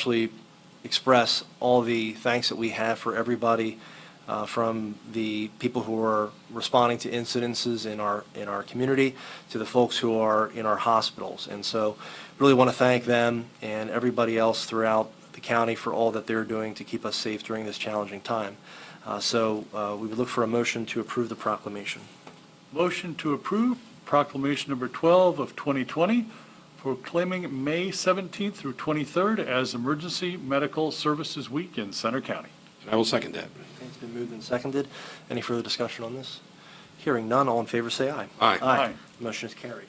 actually express all the thanks that we have for everybody, from the people who are responding to incidences in our community to the folks who are in our hospitals. And so really want to thank them and everybody else throughout the county for all that they're doing to keep us safe during this challenging time. So we would look for a motion to approve the proclamation. Motion to approve proclamation number 12 of 2020, proclaiming May 17th through 23rd as Emergency Medical Services Week in Center County. I will second that. Okay, it's been moved and seconded. Any further discussion on this? Hearing none, all in favor say aye. Aye. Aye. Motion is carried.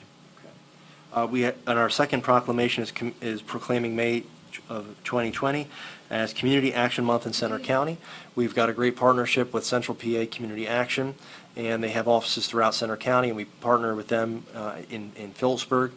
Okay. And our second proclamation is proclaiming May of 2020 as Community Action Month in Center County. We've got a great partnership with Central PA Community Action, and they have offices throughout Center County, and we partner with them in Phillipsburg.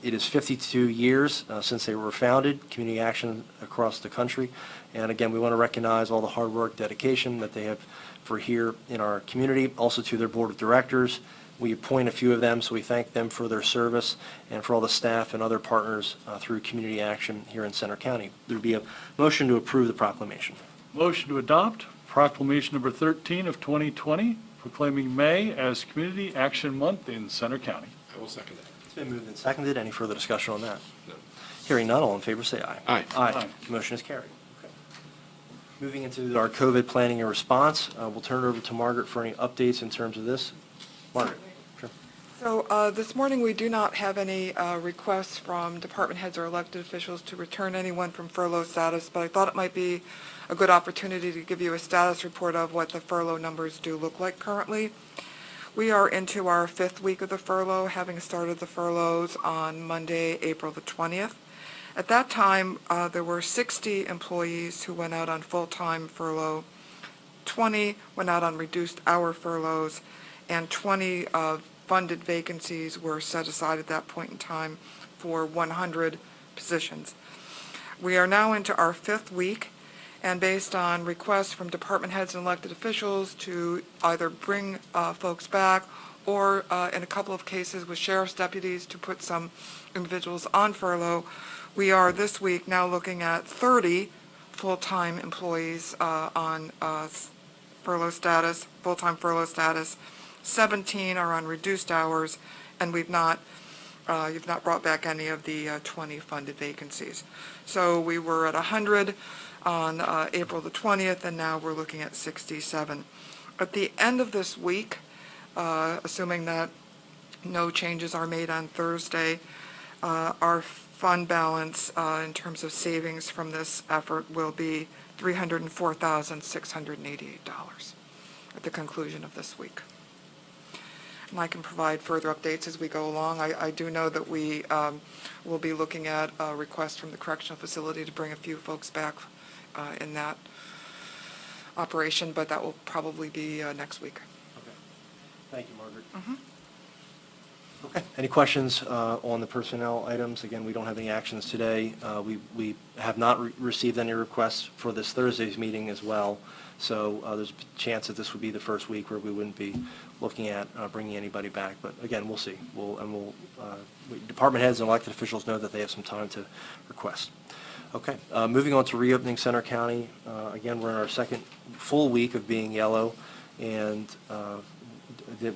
It is 52 years since they were founded, Community Action across the country. And again, we want to recognize all the hard work, dedication that they have for here in our community, also to their board of directors. We appoint a few of them, so we thank them for their service and for all the staff and other partners through Community Action here in Center County. There would be a motion to approve the proclamation. Motion to adopt proclamation number 13 of 2020, proclaiming May as Community Action Month in Center County. I will second that. It's been moved and seconded. Any further discussion on that? No. Hearing none, all in favor say aye. Aye. Aye. Motion is carried. Okay. Moving into our COVID planning and response, we'll turn it over to Margaret for any updates in terms of this. Margaret. Sure. So this morning, we do not have any requests from department heads or elected officials to return anyone from furlough status, but I thought it might be a good opportunity to give you a status report of what the furlough numbers do look like currently. We are into our 5th week of the furlough, having started the furloughs on Monday, April the 20th. At that time, there were 60 employees who went out on full-time furlough, 20 went out on reduced hour furloughs, and 20 funded vacancies were set aside at that point in time for 100 positions. We are now into our 5th week, and based on requests from department heads and elected officials to either bring folks back or in a couple of cases with sheriff's deputies to put some individuals on furlough, we are this week now looking at 30 full-time employees on furlough status, full-time furlough status. 17 are on reduced hours, and you've not brought back any of the 20 funded vacancies. So we were at 100 on April the 20th, and now we're looking at 67. At the end of this week, assuming that no changes are made on Thursday, our fund balance in terms of savings from this effort will be $304,688 at the conclusion of this week. And I can provide further updates as we go along. I do know that we will be looking at a request from the correctional facility to bring a few folks back in that operation, but that will probably be next week. Okay. Thank you, Margaret. Mm-hmm. Okay. Any questions on the personnel items? Again, we don't have any actions today. We have not received any requests for this Thursday's meeting as well. So there's a chance that this would be the first week where we wouldn't be looking at bringing anybody back. But again, we'll see. Department heads and elected officials know that they have some time to request. Okay. Moving on to reopening Center County. Again, we're in our second full week of being yellow, and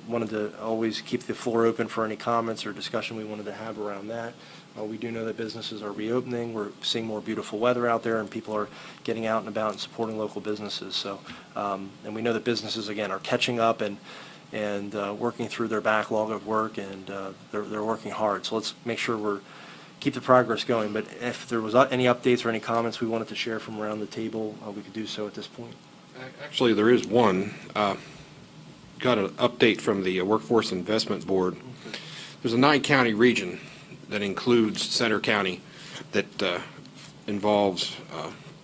wanted to always keep the floor open for any comments or discussion we wanted to have around that. We do know that businesses are reopening. We're seeing more beautiful weather out there, and people are getting out and about and supporting local businesses. So, and we know that businesses, again, are catching up and working through their backlog of work, and they're working hard. So let's make sure keep the progress going. But if there was any updates or any comments we wanted to share from around the table, we could do so at this point. Actually, there is one. Got an update from the Workforce Investment Board. There's a 9-county region that includes Center County that involves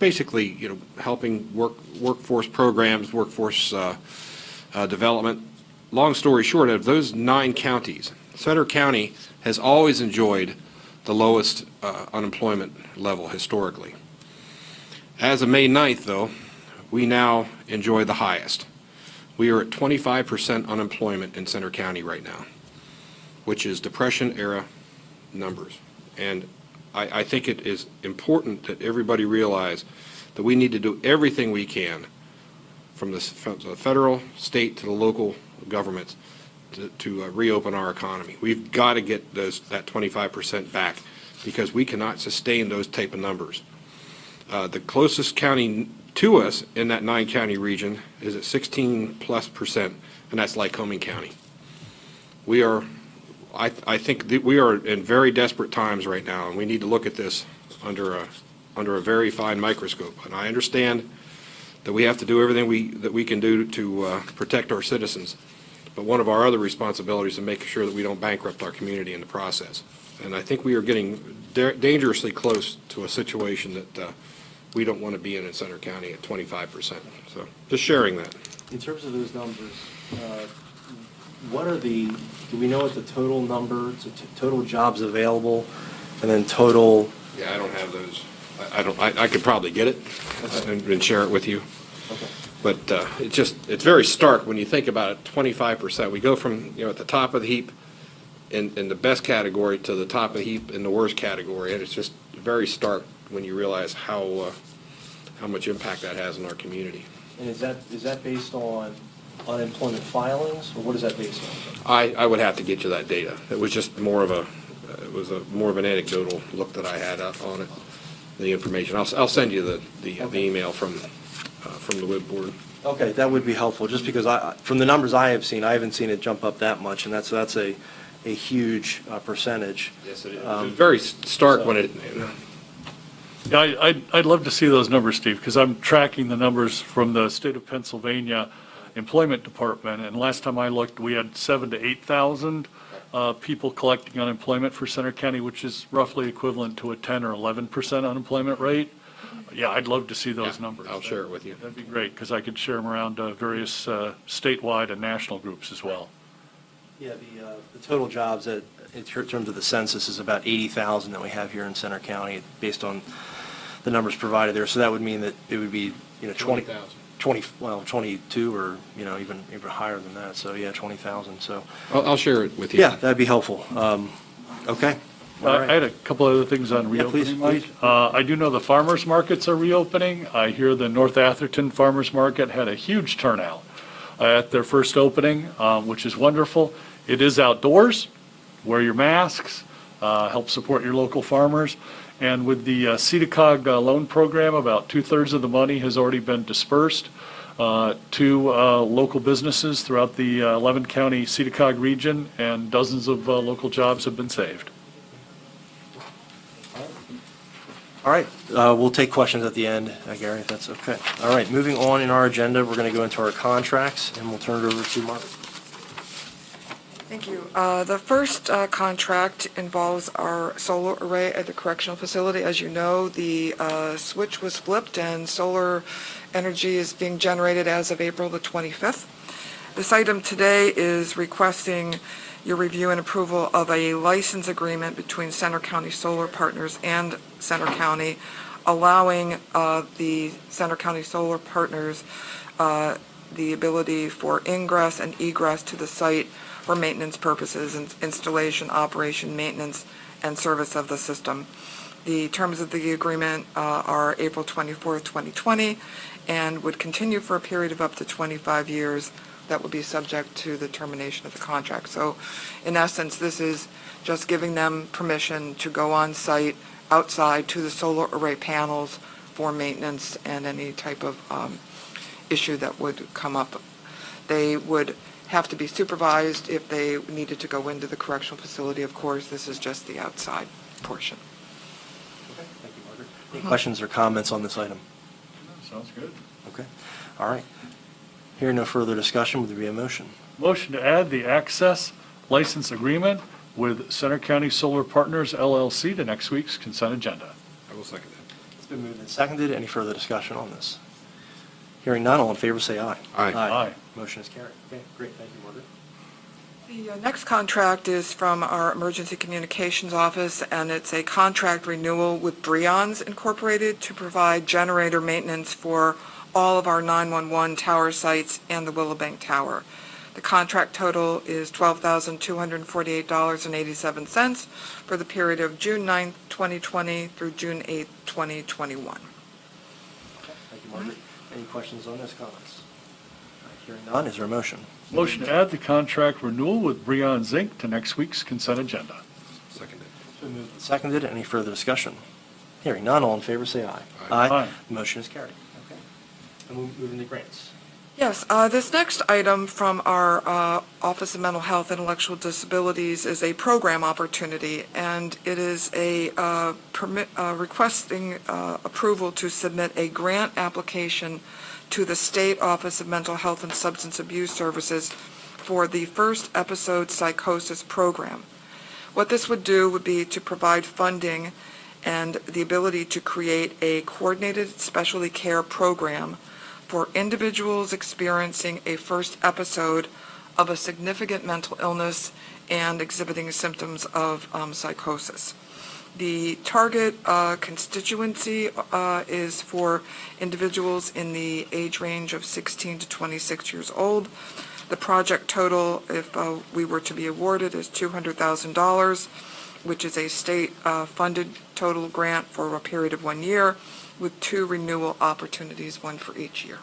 basically, helping workforce programs, workforce development. Long story short, of those 9 counties, Center County has always enjoyed the lowest unemployment level historically. As of May 9th, though, we now enjoy the highest. We are at 25% unemployment in Center County right now, which is Depression-era numbers. And I think it is important that everybody realize that we need to do everything we can from the federal, state, to the local governments to reopen our economy. We've got to get that 25% back because we cannot sustain those type of numbers. The closest county to us in that 9-county region is at 16+%, and that's Lycoming County. I think that we are in very desperate times right now, and we need to look at this under a very fine microscope. And I understand that we have to do everything that we can do to protect our citizens. But one of our other responsibilities is to make sure that we don't bankrupt our community in the process. And I think we are getting dangerously close to a situation that we don't want to be in Center County at 25%. So just sharing that. In terms of those numbers, do we know what the total number, total jobs available, and then total? Yeah, I don't have those. I could probably get it and share it with you. Okay. But it's very stark when you think about it, 25%. We go from, at the top of the heap in the best category to the top of the heap in the worst category. And it's just very stark when you realize how much impact that has in our community. And is that based on unemployment filings, or what is that based on? I would have to get you that data. It was just more of an anecdotal look that I had up on it, the information. I'll send you the email from the WIB board. Okay, that would be helpful, just because from the numbers I haven't seen it jump up that much, and that's a huge percentage. Yes, it is. It's very stark when it. Yeah, I'd love to see those numbers, Steve, because I'm tracking the numbers from the state of Pennsylvania Employment Department, and last time I looked, we had 7,000 to 8,000 people collecting unemployment for Center County, which is roughly equivalent to a 10 or 11% unemployment rate. Yeah, I'd love to see those numbers. I'll share it with you. That'd be great, because I could share them around various statewide and national groups as well. Yeah, the total jobs in terms of the census is about 80,000 that we have here in Center County, based on the numbers provided there. So that would mean that it would be 22 or even higher than that. So yeah, 20,000. So I'll share it with you. yeah, that'd be helpful. Okay. All right. I had a couple other things on reopening, please. Mike. I do know the farmers markets are reopening. I hear the North Atherton Farmers Market had a huge turnout at their first opening, which is wonderful. It is outdoors. Wear your masks. Help support your local farmers. And with the CEDACOG loan program, about 2/3 of the money has already been dispersed to local businesses throughout the 11-county CEDACOG region, and dozens of local jobs have been saved. All right, we'll take questions at the end, Gary, if that's okay. All right, moving on in our agenda, we're going to go into our contracts, and we'll turn it over to Margaret. Thank you. The first contract involves our solar array at the correctional facility. As you know, the switch was flipped and solar energy is being generated as of April the 25th. This item today is requesting your review and approval of a license agreement between Center County Solar Partners and Center County, allowing the Center County Solar Partners the ability for ingress and egress to the site for maintenance purposes, and installation, operation, maintenance, and service of the system. The terms of the agreement are April 24th, 2020, and would continue for a period of up to 25 years. That would be subject to the termination of the contract. So, in essence, this is just giving them permission to go on site, outside to the solar array panels for maintenance and any type of issue that would come up. They would have to be supervised if they needed to go into the correctional facility. Of course, this is just the outside portion. Okay, thank you, Margaret. Any questions or comments on this item? Sounds good. Okay, all right. Hearing no further discussion, would there be a motion? Motion to add the access license agreement with Center County Solar Partners LLC to next week's consent agenda. I will second that. It's been moved and seconded. Any further discussion on this? Hearing none, all in favor say aye. Aye. Aye. Motion is carried. Okay, great, thank you, Margaret. The next contract is from our Emergency Communications Office, and it's a contract renewal with Breons Incorporated to provide generator maintenance for all of our 911 tower sites and the Willowbank Tower. The contract total is $12,248.87 for the period of June 9th, 2020 through June 8th, 2021. Thank you, Margaret. Any questions on this, comments? All right, hearing none, is there a motion? Motion to add the contract renewal with Breon Zinc to next week's consent agenda. Seconded. It's been moved and seconded. Any further discussion? Hearing none, all in favor, say aye. Aye. Motion is carried. Okay. And we'll move into grants. Yes, this next item from our Office of Mental Health and Intellectual Disabilities is a program opportunity, and it is a requesting approval to submit a grant application to the State Office of Mental Health and Substance Abuse Services for the First Episode Psychosis Program. What this would do would be to provide funding and the ability to create a coordinated specialty care program for individuals experiencing a first episode of a significant mental illness and exhibiting symptoms of psychosis. The target constituency is for individuals in the age range of 16 to 26 years old. The project total, if we were to be awarded, is $200,000, which is a state-funded total grant for a period of 1 year, with 2 renewal opportunities, 1 for each year.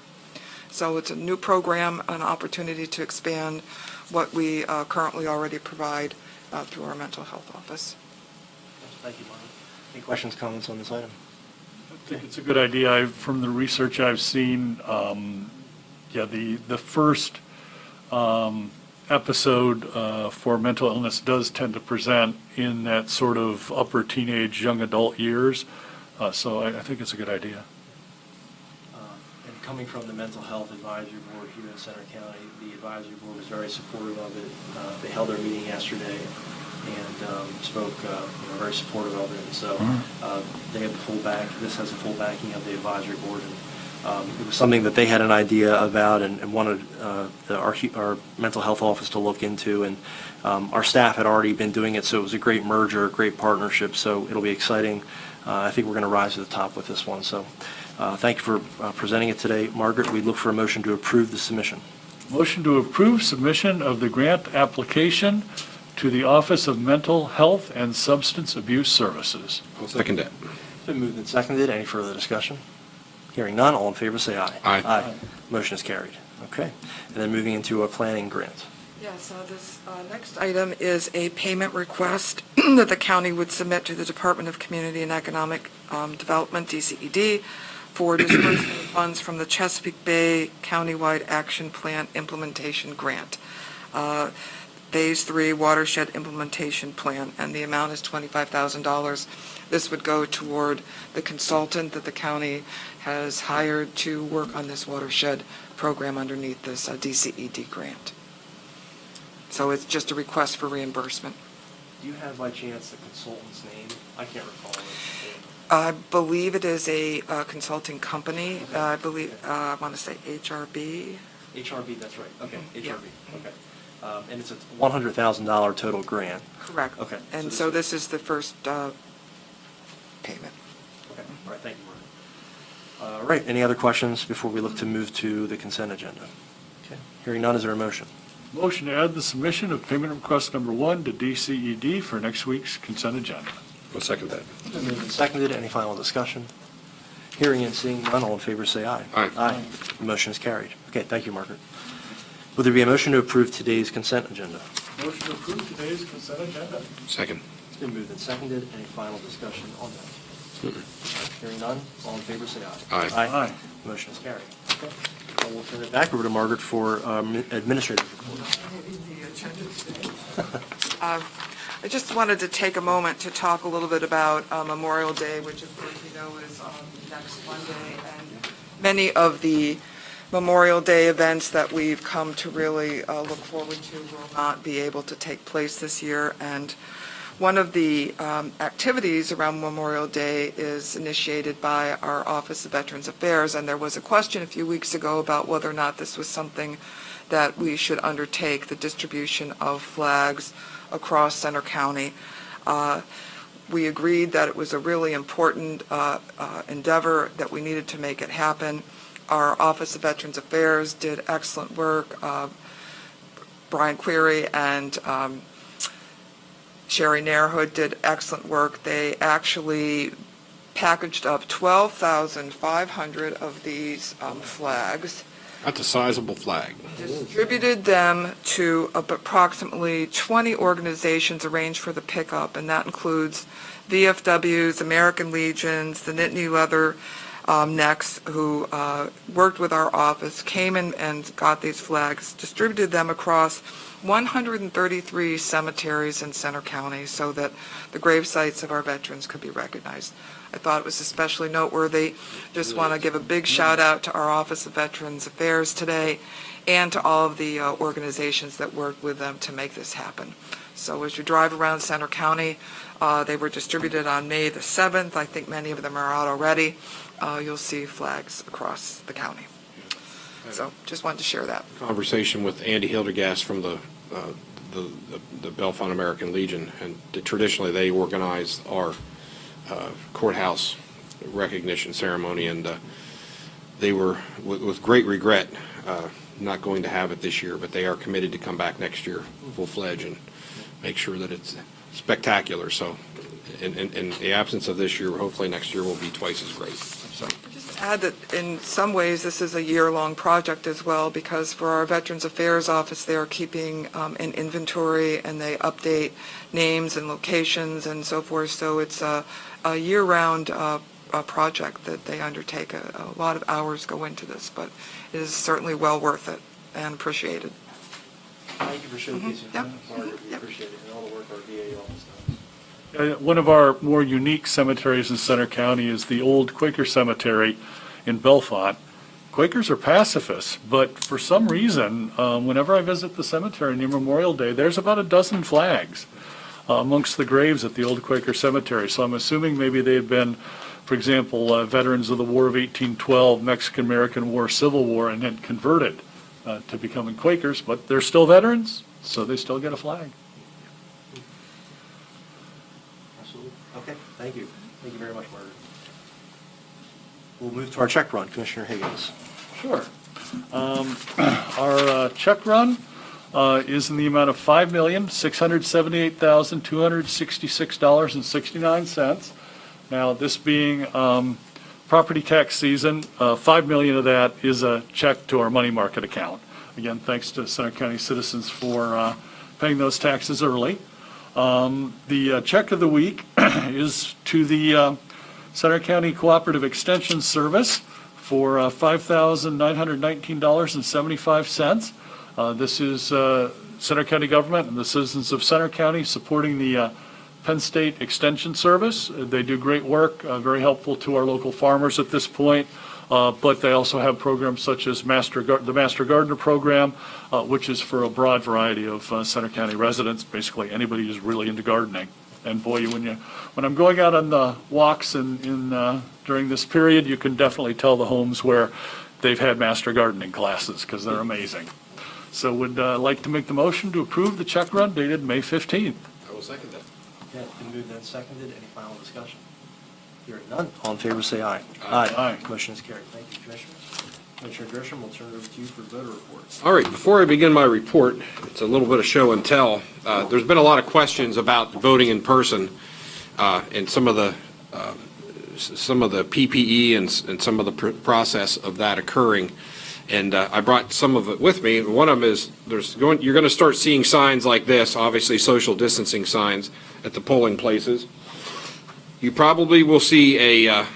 So it's a new program, an opportunity to expand what we currently already provide through our mental health office. Thank you, Margaret. Any questions, comments on this item? I think it's a good idea. From the research I've seen, the first episode for mental illness does tend to present in that sort of upper teenage, young adult years. So I think it's a good idea. And coming from the Mental Health Advisory Board here in Center County, the advisory board was very supportive of it. They held their meeting yesterday and spoke, very supportive of it. And so they have the full back. This has the full backing of the advisory board. And it was something that they had an idea about and wanted our mental health office to look into. And our staff had already been doing it, so it was a great merger, a great partnership. So it'll be exciting. I think we're going to rise to the top with this one. So thank you for presenting it today. Margaret, we look for a motion to approve the submission. Motion to approve submission of the grant application to the Office of Mental Health and Substance Abuse Services. I'll second that. It's been moved and seconded. Any further discussion? Hearing none, all in favor say aye. Aye. Motion is carried. Okay. And then moving into a planning grant. Yes, this next item is a payment request that the county would submit to the Department of Community and Economic Development, DCED, for disbursement of funds from the Chesapeake Bay Countywide Action Plan Implementation Grant, Phase 3 Watershed Implementation Plan, and the amount is $25,000. This would go toward the consultant that the county has hired to work on this watershed program underneath this DCED grant. So it's just a request for reimbursement. Do you have by chance the consultant's name? I can't recall it. I believe it is a consulting company. I want to say HRB. HRB, that's right. Okay, Yeah. HRB. Okay. And it's a $100,000 total grant. Correct. Okay. And so this is the first payment. Okay. All right, thank you, Margaret. All right, any other questions before we look to move to the consent agenda? Okay. Hearing none, is there a motion? Motion to add the submission of payment request number 1 to DCED for next week's consent agenda. I'll second that. Been moved and seconded. Any final discussion? Hearing and seeing none, all in favor say aye. Aye. Aye. The motion is carried. Okay, thank you, Margaret. Would there be a motion to approve today's consent agenda? Motion to approve today's consent agenda. Second. It's been moved and seconded. Any final discussion on that? Hearing none, all in favor say aye. Aye. Aye. Motion is carried. Okay. Well, we'll turn it back over to Margaret for administrative report. I just wanted to take a moment to talk a little bit about Memorial Day, which of course we know is next Monday, and many of the Memorial Day events that we've come to really look forward to will not be able to take place this year. And one of the activities around Memorial Day is initiated by our Office of Veterans Affairs, and there was a question a few weeks ago about whether or not this was something that we should undertake, the distribution of flags across Center County. We agreed that it was a really important endeavor, that we needed to make it happen. Our Office of Veterans Affairs did excellent work Brian Query and Sherry Nairhood did excellent work. They actually packaged up 12,500 of these flags, That's a sizable flag. distributed them to approximately 20 organizations arranged for the pickup, and that includes VFWs, American Legions, the Nittany Leather Necks, who worked with our office, came in and got these flags, distributed them across 133 cemeteries in Center County so that the grave sites of our veterans could be recognized. I thought it was especially noteworthy. Just want to give a big shout out to our Office of Veterans Affairs today and to all of the organizations that worked with them to make this happen. So as you drive around Center County, they were distributed on May the 7th. I think many of them are out already. You'll see flags across the county. So just wanted to share that. Conversation with Andy Hildergast from the Bellefonte American Legion, and traditionally they organize our courthouse recognition ceremony, and they were, with great regret, not going to have it this year, but they are committed to come back next year full-fledged and make sure that it's spectacular. So in the absence of this year, hopefully next year will be twice as great. So. Just add that in some ways this is a year-long project as well, because for our Veterans Affairs Office, they are keeping an inventory and they update names and locations and so forth. So it's a year-round project that they undertake. A lot of hours go into this, but it is certainly well worth it and appreciated. Thank you for showcasing Yep. that, Margaret. We Yep. appreciate it, and all the work our VA office does. One of our more unique cemeteries in Center County is the old Quaker cemetery in Bellefonte. Quakers are pacifists, but for some reason, whenever I visit the cemetery near Memorial Day, there's about a dozen flags amongst the graves at the old Quaker cemetery. So I'm assuming maybe they've been, for example, veterans of the War of 1812, Mexican-American War, Civil War, and then converted to becoming Quakers, but they're still veterans, so they still get a flag. Absolutely. Okay, thank you. Thank you very much, Margaret. We'll move to our check run. Commissioner Higgins. Sure. Our check run is in the amount of $5,678,266.69. Now, this being property tax season, $5 million of that is a check to our money market account. Again, thanks to Center County citizens for paying those taxes early. The check of the week is to the Center County Cooperative Extension Service for $5,919.75. This is Center County government and the citizens of Center County supporting the Penn State Extension Service. They do great work, very helpful to our local farmers at this point, but they also have programs such as the Master Gardener Program, which is for a broad variety of Center County residents, basically anybody who's really into gardening. And boy, when I'm going out on the walks during this period, you can definitely tell the homes where they've had master gardening classes, because they're amazing. So would like to make the motion to approve the check run dated May 15th. I will second that. Okay, it's been moved and seconded. Any final discussion? Hearing none. All in favor, say aye. Aye. Motion is carried. Thank you, Commissioners. Commissioner Grisham, we'll turn it over to you for voter reports. All right, before I begin my report, it's a little bit of show and tell. There's been a lot of questions about voting in person and some of the PPE and some of the process of that occurring. And I brought some of it with me. One of them is you're going to start seeing signs like this, obviously social distancing signs at the polling places. You probably will see an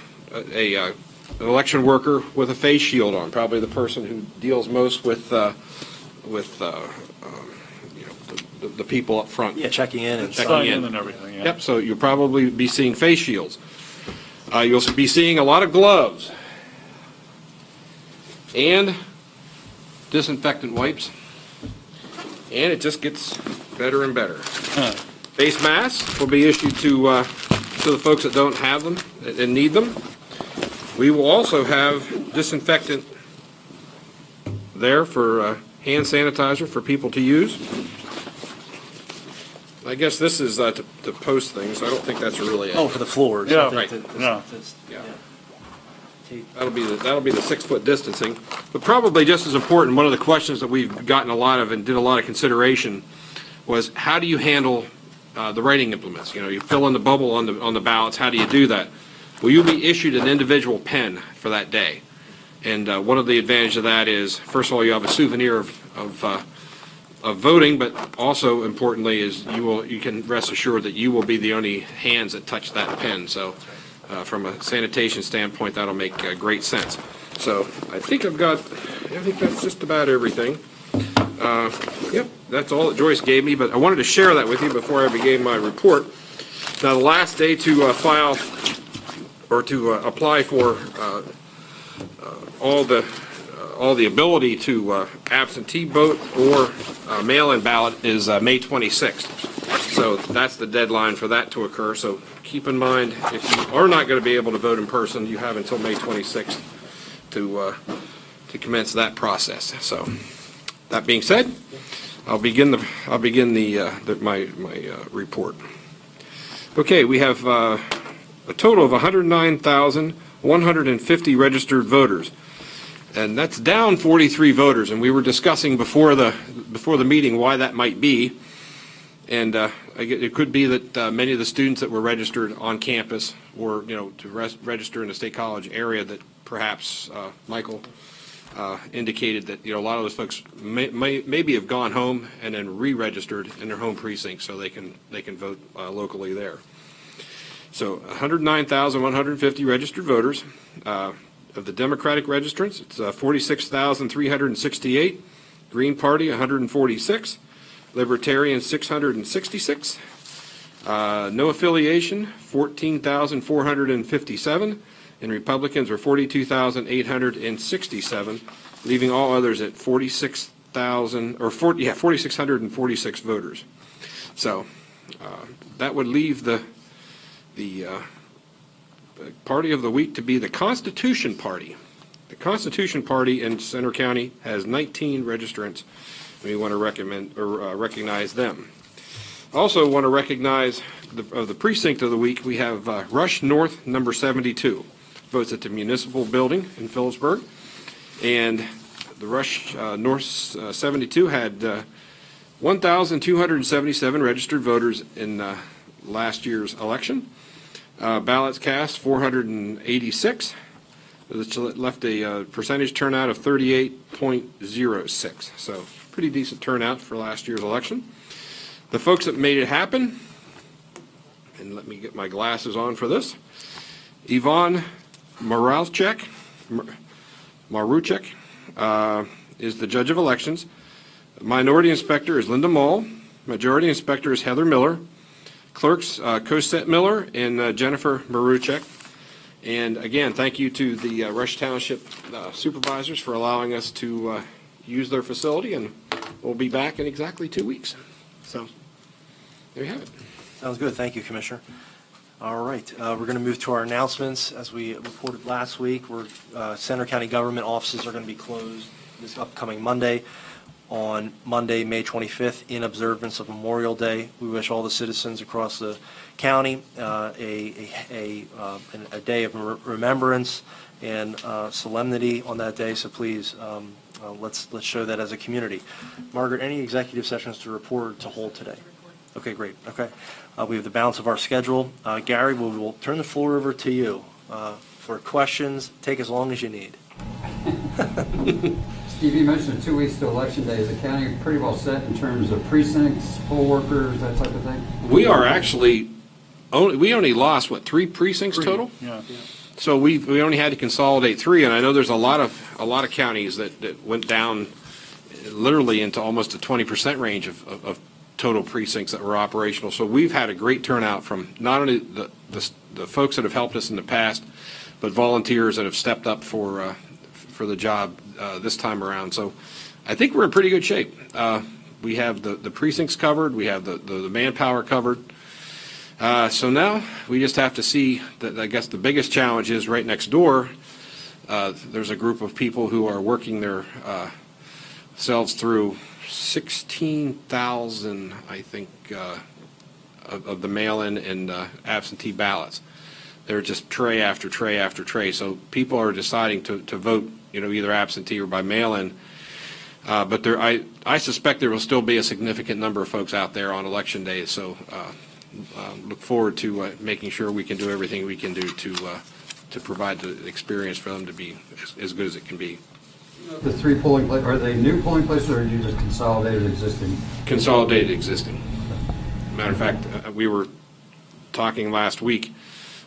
election worker with a face shield on, probably the person who deals most with the people up front. Yeah, checking in and Checking Sign in. in and everything, yeah. Yep, so you'll probably be seeing face shields. You'll be seeing a lot of gloves and disinfectant wipes, and it just gets better and better. Face masks will be issued to the folks that don't have them and need them. We will also have disinfectant there for hand sanitizer for people to use. I guess this is to post things. I don't think that's really. Oh, for the floors. Yeah. I think Right. that- Yeah. that's- Yeah. tape. That'll be the 6-foot distancing. But probably just as important, one of the questions that we've gotten a lot of and did a lot of consideration was, how do you handle the writing implements? You know, you fill in the bubble on the ballots, how do you do that? Well, you'll be issued an individual pen for that day. And one of the advantages of that is, first of all, you have a souvenir of voting, but also importantly is you can rest assured that you will be the only hands that touch that pen. So from a sanitation standpoint, that'll make great sense. So I think that's just about everything. Yep, that's all that Joyce gave me, but I wanted to share that with you before I began my report. Now, the last day to file or to apply for all the ability to absentee vote or mail-in ballot is May 26th. So that's the deadline for that to occur. So keep in mind, if you are not going to be able to vote in person, you have until May 26th to commence that process. So that being said, I'll begin my report. Okay, we have a total of 109,150 registered voters. And that's down 43 voters, and we were discussing before the meeting why that might be. And it could be that many of the students that were registered on campus or, to register in the State College area, that perhaps Michael indicated that, a lot of those folks maybe have gone home and then re-registered in their home precinct so they can vote locally there. So 109,150 registered voters. Of the Democratic registrants, it's 46,368. Green Party, 146. Libertarian, 666. No affiliation, 14,457. And Republicans are 42,867, leaving all others at 4,646 voters. So that would leave the party of the week to be the Constitution Party. The Constitution Party in Center County has 19 registrants. We want to recognize them. Also want to recognize the precinct of the week. We have Rush North, number 72, votes at the municipal building in Phillipsburg. And the Rush North 72 had 1,277 registered voters in last year's election. Ballots cast, 486, which left a percentage turnout of 38.06. So pretty decent turnout for last year's election. The folks that made it happen, and let me get my glasses on for this, Yvonne Maruchek is the judge of elections. Minority inspector is Linda Mall. Majority inspector is Heather Miller. Clerks, Cosette Miller and Jennifer Maruchek. And again, thank you to the Rush Township supervisors for allowing us to use their facility, and we'll be back in exactly 2 weeks. So there you have it. Sounds good. Thank you, Commissioner. All right, we're going to move to our announcements. As we reported last week, Center County government offices are going to be closed this upcoming Monday. On Monday, May 25th, in observance of Memorial Day. We wish all the citizens across the county a day of remembrance and solemnity on that day, so please, let's show that as a community. Margaret, any executive sessions to report or to hold today? Okay, great. Okay. We have the balance of our schedule. Gary, we will turn the floor over to you for questions. Take as long as you need. Steve, you mentioned 2 weeks to Election Day. Is the county pretty well set in terms of precincts, poll workers, that type of thing? We are actually, we only lost, 3 precincts total? Yeah. So we only had to consolidate 3, and I know there's a lot of counties that went down literally into almost a 20% range of total precincts that were operational. So we've had a great turnout from not only the folks that have helped us in the past, but volunteers that have stepped up for the job this time around. So I think we're in pretty good shape. We have the precincts covered. We have the manpower covered. So now we just have to see that. I guess the biggest challenge is right next door. There's a group of people who are working their selves through 16,000, I think, of the mail-in and absentee ballots. they're just tray after tray after tray. So people are deciding to vote, either absentee or by mail-in. But I suspect there will still be a significant number of folks out there on Election Day. So look forward to making sure we can do everything we can do to provide the experience for them to be as good as it can be. The 3 polling places, are they new polling places or are you just consolidated existing? Consolidated existing. Matter of fact, we were talking last week.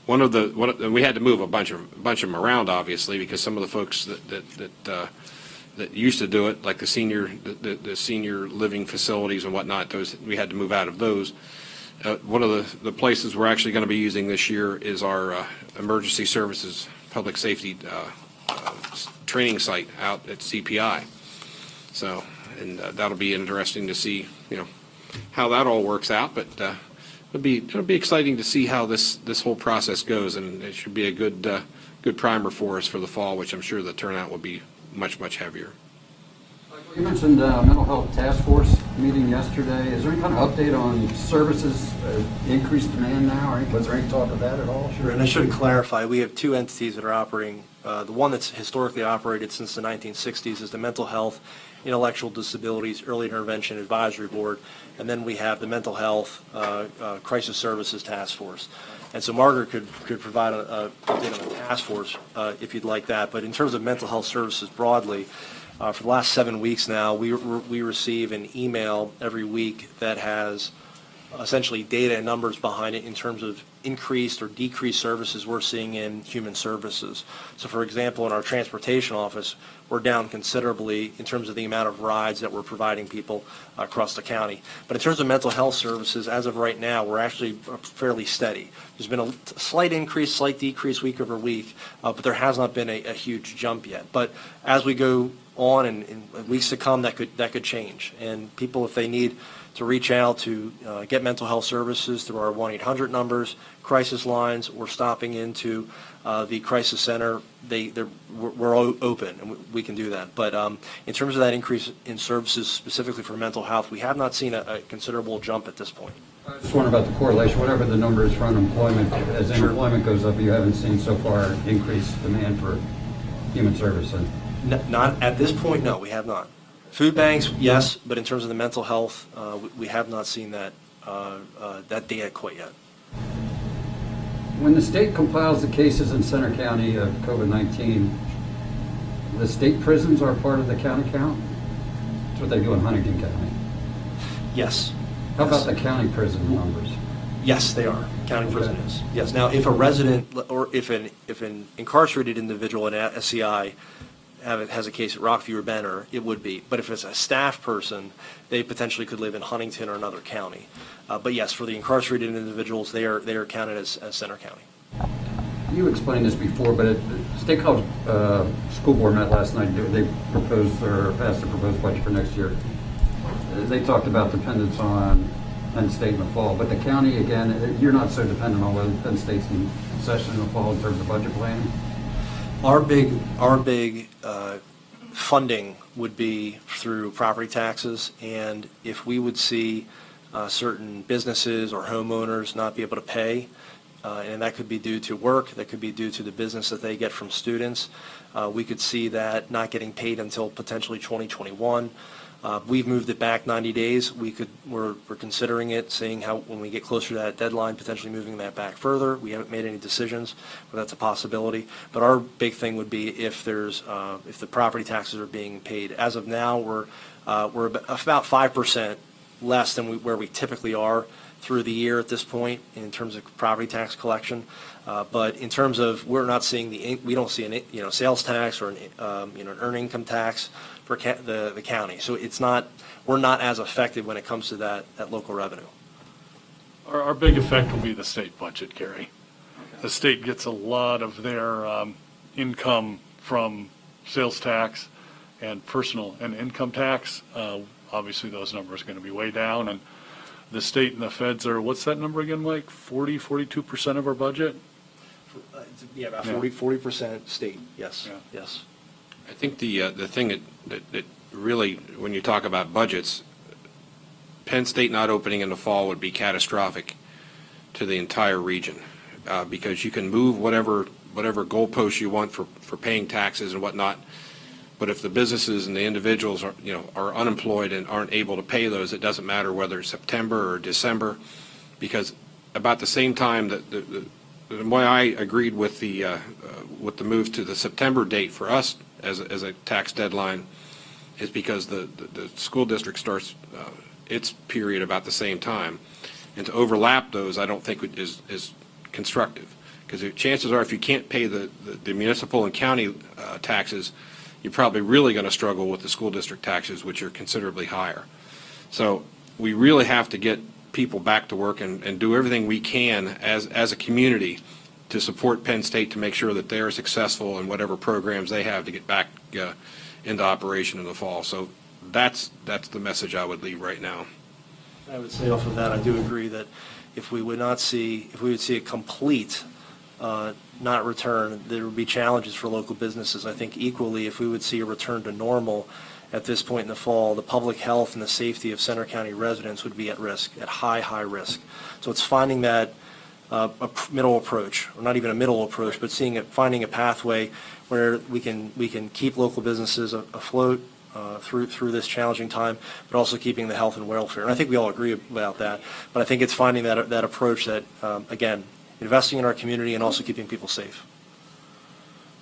We had to move a bunch of them around, obviously, because some of the folks that used to do it, like the senior living facilities and whatnot, those we had to move out of those. One of the places we're actually going to be using this year is our emergency services public safety training site out at CPI. So, and that'll be interesting to see, how that all works out. But it'll be exciting to see how this whole process goes, and it should be a good primer for us for the fall, which I'm sure the turnout will be much, much heavier. You mentioned mental health task force meeting yesterday. Is there any kind of update on services, increased demand now? Or was there any talk of that at all? Sure, and I should clarify, we have 2 entities that are operating. The one that's historically operated since the 1960s is the Mental Health, Intellectual Disabilities Early Intervention Advisory Board, and then we have the Mental Health Crisis Services Task Force. And so Margaret could provide a update on the task force if you'd like that. But in terms of mental health services broadly, for the last 7 weeks now, we receive an email every week that has essentially data and numbers behind it in terms of increased or decreased services we're seeing in human services. So for example, in our transportation office, we're down considerably in terms of the amount of rides that we're providing people across the county. But in terms of mental health services, as of right now, we're actually fairly steady. There's been a slight increase, slight decrease week over week, but there has not been a huge jump yet. But as we go on in weeks to come, that could change. And people, if they need to reach out to get mental health services through our 1-800 numbers, crisis lines, or stopping into the crisis center, we're open and we can do that. But in terms of that increase in services specifically for mental health, we have not seen a considerable jump at this point. I just wonder about the correlation, whatever the number is for unemployment. As unemployment goes up, you haven't seen so far increased demand for human services. Not at this point, no, we have not. Food banks, yes, but in terms of the mental health, we have not seen that data quite yet. When the state compiles the cases in Center County of COVID-19, the state prisons are part of the county count? That's what they do in Huntington County. Yes. How about the county prison numbers? Yes, they are. County prison is. Yes. Now, if a resident or if an incarcerated individual in SCI has a case at Rockview or Benner, it would be. But if it's a staff person, they potentially could live in Huntington or another county. But yes, for the incarcerated individuals, they are counted as Center County. You explained this before, but the State College School Board met last night. They proposed or passed a proposed budget for next year. They talked about dependence on Penn State in the fall, but the county, again, you're not so dependent on whether Penn State's in session in the fall in terms of budget planning? Our big funding would be through property taxes, and if we would see certain businesses or homeowners not be able to pay, and that could be due to work, that could be due to the business that they get from students, we could see that not getting paid until potentially 2021. We've moved it back 90 days. We're considering it, seeing how when we get closer to that deadline, potentially moving that back further. We haven't made any decisions, but that's a possibility. But our big thing would be if the property taxes are being paid. As of now, we're about 5% less than where we typically are through the year at this point in terms of property tax collection. But in terms of we don't see an sales tax or an earned income tax for the county. So we're not as affected when it comes to that local revenue. Our big effect will be the state budget, Gary. The state gets a lot of their income from sales tax and personal and income tax. Obviously, those numbers are going to be way down. And the state and the feds are, what's that number again, Mike? 42% of our budget? Yeah, about 40% state, yes, Yeah. yes. I think the thing that really, when you talk about budgets, Penn State not opening in the fall would be catastrophic to the entire region. because you can move whatever goalposts you want for paying taxes and whatnot. But if the businesses and the individuals are unemployed and aren't able to pay those, it doesn't matter whether it's September or December, because about the same time that the way I agreed with the move to the September date for us as a tax deadline is because the school district starts its period about the same time. And to overlap those, I don't think is constructive, because the chances are if you can't pay the municipal and county taxes, you're probably really going to struggle with the school district taxes, which are considerably higher. So we really have to get people back to work and do everything we can as a community to support Penn State to make sure that they're successful in whatever programs they have to get back into operation in the fall. So that's the message I would leave right now. I would say off of that, I do agree that if we would see a complete not return, there would be challenges for local businesses. I think equally, if we would see a return to normal at this point in the fall, the public health and the safety of Center County residents would be at risk, at high risk. So it's finding that middle approach, or not even a middle approach, but finding a pathway where we can keep local businesses afloat through this challenging time, but also keeping the health and welfare. And I think we all agree about that. But I think it's finding that approach that, again, investing in our community and also keeping people safe.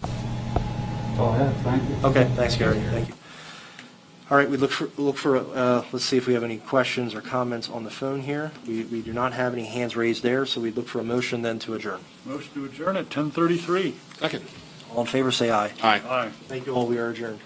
That's all I have. Thank you. Okay, thanks, Gary. Thank you. All right, we look for. Let's see if we have any questions or comments on the phone here. We do not have any hands raised there, so we look for a motion then to adjourn. Motion to adjourn at 10:33. Second. All in favor, say aye. Aye. Aye. Thank you all. We are adjourned.